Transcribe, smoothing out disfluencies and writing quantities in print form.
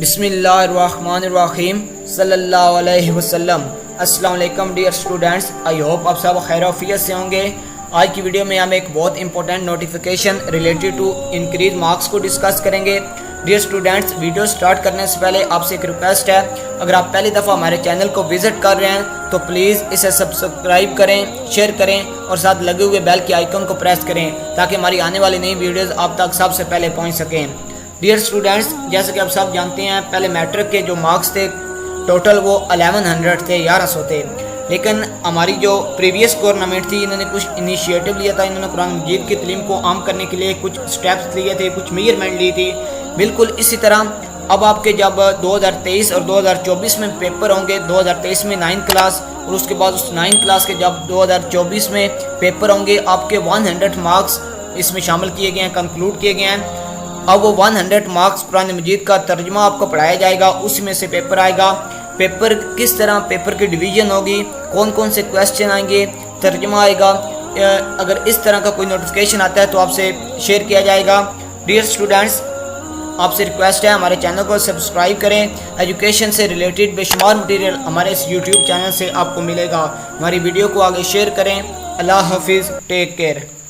بسم اللہ الرحمن الرحیم صلی اللہ علیہ وسلم۔ السلام علیکم ڈیئر اسٹوڈنٹس، آئی ہوپ آپ سب خیر وفیت سے ہوں گے۔ آج کی ویڈیو میں ہم ایک بہت important notification related to increase marks کو ڈسکس کریں گے۔ ڈیئر اسٹوڈنٹس، ویڈیو سٹارٹ کرنے سے پہلے آپ سے ایک ریکویسٹ ہے، اگر آپ پہلی دفعہ ہمارے چینل کو وزٹ کر رہے ہیں تو پلیز اسے سبسکرائب کریں، شیئر کریں اور ساتھ لگے ہوئے بیل کے آئیکن کو پریس کریں تاکہ ہماری آنے والی نئی ویڈیوز آپ تک سب سے پہلے پہنچ سکیں۔ ڈیئر اسٹوڈنٹس، جیسے کہ آپ سب جانتے ہیں، پہلے میٹرک کے جو مارکس تھے ٹوٹل وہ 1100 تھے، 1100 تھے، لیکن ہماری جو پریویس گورنمنٹ تھی انہوں نے کچھ انیشیٹو لیا تھا، انہوں نے قرآن مجید کی تعلیم کو عام کرنے کے لیے کچھ سٹیپس لیے تھے، کچھ میجرمنٹ لی تھی۔ بالکل اسی طرح اب آپ کے جب 2023 اور 2024 میں پیپر ہوں گے، 2023 میں 9 کلاس اور اس کے بعد اس 9 کلاس کے جب 2024 میں پیپر ہوں گے، آپ کے 100 مارکس اس میں شامل کیے گئے ہیں، کنکلوڈ کیے گئے ہیں۔ اب وہ 100 مارکس قرآن مجید کا ترجمہ آپ کو پڑھایا جائے گا، اس میں سے پیپر آئے گا۔ پیپر کس طرح، پیپر کی ڈویژن ہوگی، کون کون سے کویسچن آئیں گے، ترجمہ آئے گا۔ اگر اس طرح کا کوئی نوٹیفیکیشن آتا ہے تو آپ سے شیئر کیا جائے گا۔ ڈیئر اسٹوڈنٹس، آپ سے ریکویسٹ ہے ہمارے چینل کو سبسکرائب کریں۔ ایجوکیشن سے ریلیٹڈ بے شمار مٹیریل ہمارے اس یوٹیوب چینل سے آپ کو ملے گا۔ ہماری ویڈیو کو آگے شیئر کریں۔ اللہ حافظ، ٹیک کیئر۔